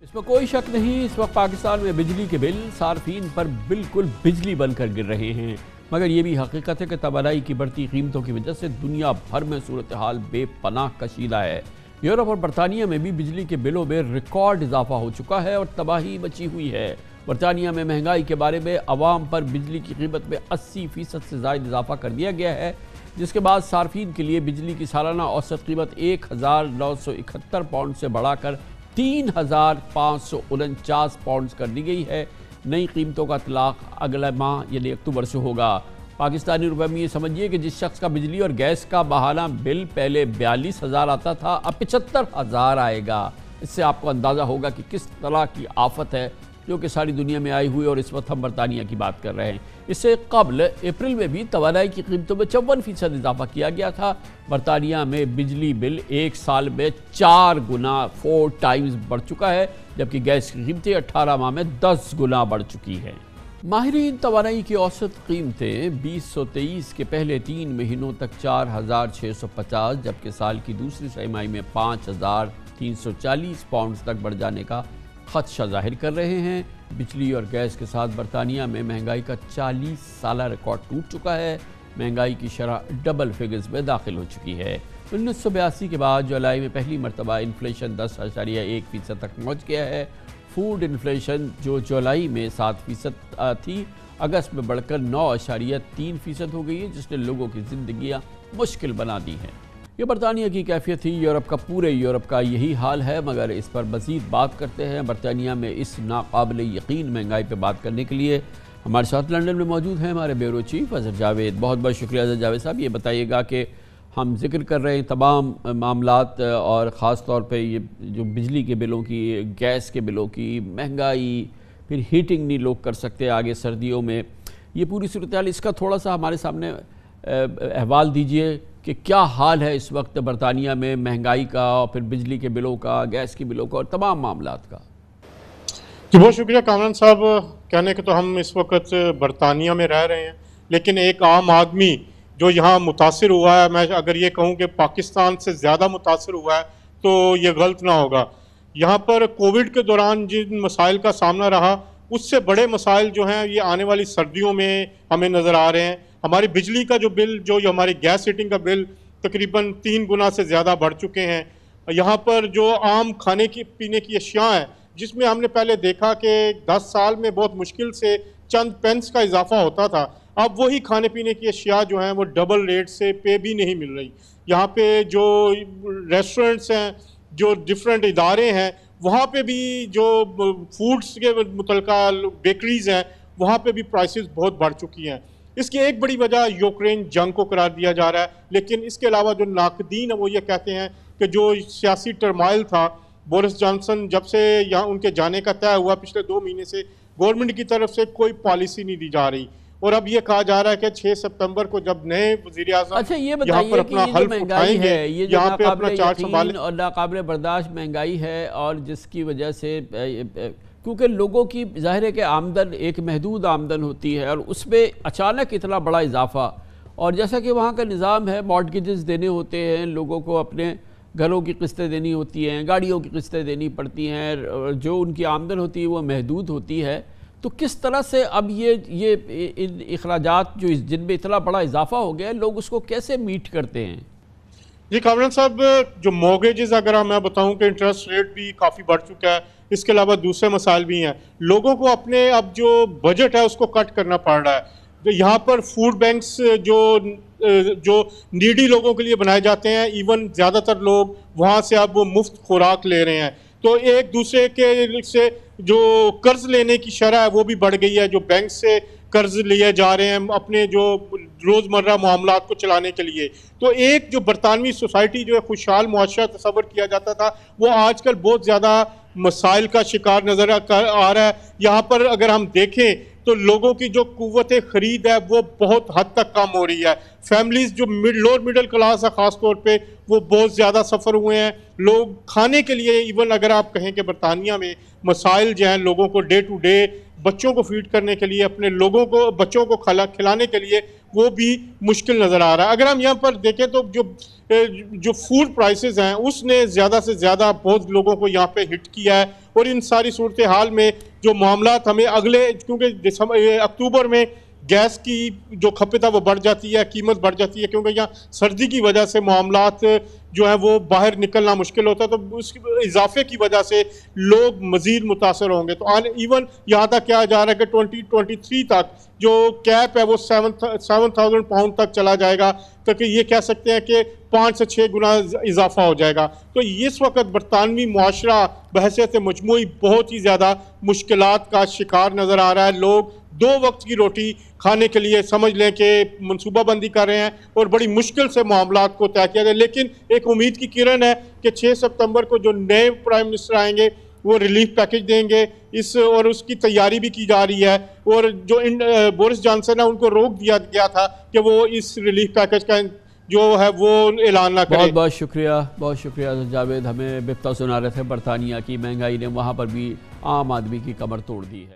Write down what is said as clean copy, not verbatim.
इसमें कोई शक नहीं, इस वक्त पाकिस्तान में बिजली के बिल सार्फिन पर बिल्कुल बिजली बनकर गिर रहे हैं। मगर ये भी हकीकत है कि तवानाई की बढ़ती कीमतों की वजह से दुनिया भर में सूरत हाल बेपनाह कशीदा है। यूरोप और बरतानिया में भी बिजली के बिलों में रिकॉर्ड इजाफा हो चुका है और तबाही मची हुई है। बरतानिया में महंगाई के बारे में अवाम पर बिजली की कीमत में 80% से ज़ायद इजाफा कर दिया गया है, जिसके बाद सार्फिन के लिए बिजली की सालाना औसत कीमत 1971 पाउंड से बढ़ाकर 3549 पाउंड कर दी गई है। नई कीमतों का इतलाक अगले माह यानी अक्टूबर से होगा। पाकिस्तानी रुपए में ये समझिए कि जिस शख्स का बिजली और गैस का बहाना बिल पहले 42,000 आता था, अब 75,000 आएगा। इससे आपको अंदाज़ा होगा कि किस तरह की आफत है जो कि सारी दुनिया में आई हुई, और इस वक्त हम बरतानिया की बात कर रहे हैं। इससे कबल अप्रैल में भी तवानाई की कीमतों में 54% इजाफा किया गया था। बरतानिया में बिजली बिल एक साल में 4 गुना 4 टाइम्स बढ़ चुका है, जबकि गैस की कीमतें 18 माह में 10 गुना बढ़ चुकी हैं। माहिरीन तवानाई की औसत कीमतें 2023 के पहले 3 महीनों तक 4,650 जबकि साल की दूसरी तिमाही में 5,340 पाउंड तक बढ़ जाने का खदशा जाहिर कर रहे हैं। बिजली और गैस के साथ बरतानिया में महंगाई का 40 साला रिकॉर्ड टूट चुका है। महंगाई की शरह डबल फिगर्स में दाखिल हो चुकी है। 1982 के बाद जुलाई में पहली मरतबा इन्फ्लेशन 10.1% तक पहुँच गया है। फूड इन्फ्लेशन जो जुलाई में 7% थी, अगस्त में बढ़कर 9.3% हो गई है, जिसने लोगों की ज़िंदगियाँ मुश्किल बना दी हैं। ये बरतानिया की कैफियत थी, यूरोप का पूरे यूरोप का यही हाल है। मगर इस पर मज़ीद बात करते हैं। बरतानिया में इस नाकाबिल यकीन महंगाई पर बात करने के लिए हमारे साथ लंदन में मौजूद हैं हमारे ब्यूरो चीफ अज़हर जावेद। बहुत बहुत शुक्रिया अज़हर जावेद साहब। ये बताइएगा कि हम जिक्र कर रहे हैं तमाम मामलात, और ख़ास तौर पे ये जो बिजली के बिलों की, गैस के बिलों की महंगाई, फिर हीटिंग नहीं लोग कर सकते आगे सर्दियों में, ये पूरी सूरत हाल, इसका थोड़ा सा हमारे सामने अहवाल दीजिए कि क्या हाल है इस वक्त बरतानिया में महंगाई का, और फिर बिजली के बिलों का, गैस के बिलों का और तमाम मामलात का। जी बहुत शुक्रिया कामरान साहब। कहने के तो हम इस वक्त बरतानिया में रह रहे हैं, लेकिन एक आम आदमी जो यहाँ मुतासिर हुआ है, मैं अगर ये कहूँ कि पाकिस्तान से ज़्यादा मुतासिर हुआ है तो ये गलत ना होगा। यहाँ पर कोविड के दौरान जिन मसाइल का सामना रहा, उससे बड़े मसाइल जो हैं ये आने वाली सर्दियों में हमें नज़र आ रहे हैं। हमारी बिजली का जो बिल, जो हमारी गैस हीटिंग का बिल तकरीबन 3 गुना से ज़्यादा बढ़ चुके हैं। यहाँ पर जो आम खाने की पीने की अशिया हैं, जिसमें हमने पहले देखा कि 10 साल में बहुत मुश्किल से चंद पेंस का इजाफा होता था, अब वही खाने पीने की अशिया जो हैं वो डबल रेट से पे भी नहीं मिल रही। यहाँ पे जो रेस्टोरेंट्स हैं, जो डिफरेंट इदारे हैं, वहाँ पे भी जो फूड्स के मुतलका बेकरीज़ हैं, वहाँ पे भी प्राइसेस बहुत बढ़ चुकी हैं। इसकी एक बड़ी वजह यूक्रेन जंग को करार दिया जा रहा है, लेकिन इसके अलावा जो नाकदीन है वो ये कहते हैं कि जो सियासी टर्माइल था, बोरिस जॉनसन जब से यहाँ उनके जाने का तय हुआ, पिछले 2 महीने से गवर्नमेंट की तरफ से कोई पॉलिसी नहीं दी जा रही, और अब ये कहा जा रहा है कि 6 सितंबर को जब नए वज़ीर-ए-आज़म यहाँ पर अपना हल्फ उठाएंगे, यहाँ पे अपना चार्ज संभालें। और नाकाबिल बर्दाश्त महंगाई है, और जिसकी वजह से क्योंकि लोगों की ज़ाहिर है कि आमदन एक महदूद आमदन होती है, और उसमें अचानक इतना बड़ा इजाफा, और जैसा कि वहाँ का निज़ाम है, मॉर्टगेजेस देने होते हैं लोगों को, अपने घरों की किस्तें देनी होती हैं, गाड़ियों की किस्तें देनी पड़ती हैं, और जो उनकी आमदन होती है वो महदूद होती है। तो किस तरह से अब ये इन अखराजात जो जिनमें इतना बड़ा इजाफा हो गया है, लोग उसको कैसे मीट करते हैं? जी कामरान साहब, जो मॉर्गेजेस अगर मैं बताऊं कि इंटरेस्ट रेट भी काफ़ी बढ़ चुका है, इसके अलावा दूसरे मसाइल भी हैं। लोगों को अपने अब जो बजट है उसको कट करना पड़ रहा है। तो यहाँ पर फूड बैंक्स जो नीडी लोगों के लिए बनाए जाते हैं, इवन ज़्यादातर लोग वहाँ से अब वो मुफ्त खुराक ले रहे हैं। तो एक दूसरे के से जो कर्ज लेने की शरह है वो भी बढ़ गई है। जो बैंक से कर्ज लिए जा रहे हैं अपने जो रोज़मर्रा मामलात को चलाने के लिए, तो एक जो बरतानवी सोसाइटी जो है खुशहाल मुआशरा तस्वर किया जाता था, वो आजकल बहुत ज़्यादा मसाइल का शिकार नज़र आ रहा है। यहाँ पर अगर हम देखें तो लोगों की जो कुव्वत ख़रीद है वो बहुत हद तक कम हो रही है। फैमिलीज़ जो लोअर मिडिल क्लास है ख़ास तौर पे, वो बहुत ज़्यादा सफ़र हुए हैं। लोग खाने के लिए, इवन अगर आप कहें कि बरतानिया में मसाइल जो हैं लोगों को डे टू डे बच्चों को फीड करने के लिए, अपने लोगों को बच्चों को खिलाने के लिए, وہ بھی مشکل نظر آ رہا ہے۔ اگر ہم یہاں پر دیکھیں تو جو فوڈ پرائسز ہیں اس نے زیادہ سے زیادہ بہت لوگوں کو یہاں پہ ہٹ کیا ہے، اور ان ساری صورتحال میں جو معاملات ہمیں اگلے، کیونکہ اکتوبر میں گیس کی جو کھپت ہے وہ بڑھ جاتی ہے، قیمت بڑھ جاتی ہے، کیونکہ یہاں سردی کی وجہ سے معاملات جو ہیں وہ باہر نکلنا مشکل ہوتا ہے، تو اس اضافے کی وجہ سے لوگ مزید متاثر ہوں گے۔ تو ایون یہاں تک کیا جا رہا ہے کہ 2023 تک جو کیپ ہے وہ 7,000 پاؤنڈ تک چلا جائے گا، تو کہ یہ کہہ سکتے ہیں کہ 5 سے 6 گنا اضافہ ہو جائے گا۔ تو اس وقت برطانوی معاشرہ بحیثیت مجموعی بہت ہی زیادہ مشکلات کا شکار نظر آ رہا ہے۔ لوگ 2 وقت کی روٹی کھانے کے لیے سمجھ لیں کہ منصوبہ بندی کر رہے ہیں، اور بڑی مشکل سے معاملات کو طے کیا گیا، لیکن ایک امید کی کرن ہے کہ 6 ستمبر کو جو نئے پرائم منسٹر آئیں گے وہ ریلیف پیکج دیں گے، اور اس کی تیاری بھی کی جا رہی ہے، اور جو بورس جانسن ہے ان کو روک دیا گیا تھا کہ وہ اس ریلیف پیکج کا جو ہے وہ اعلان نہ کرے۔ بہت شکریہ جاوید، ہمیں بپتا سنا رہے تھے برطانیہ کی مہنگائی نے وہاں پر بھی عام آدمی کی کمر توڑ دی ہے۔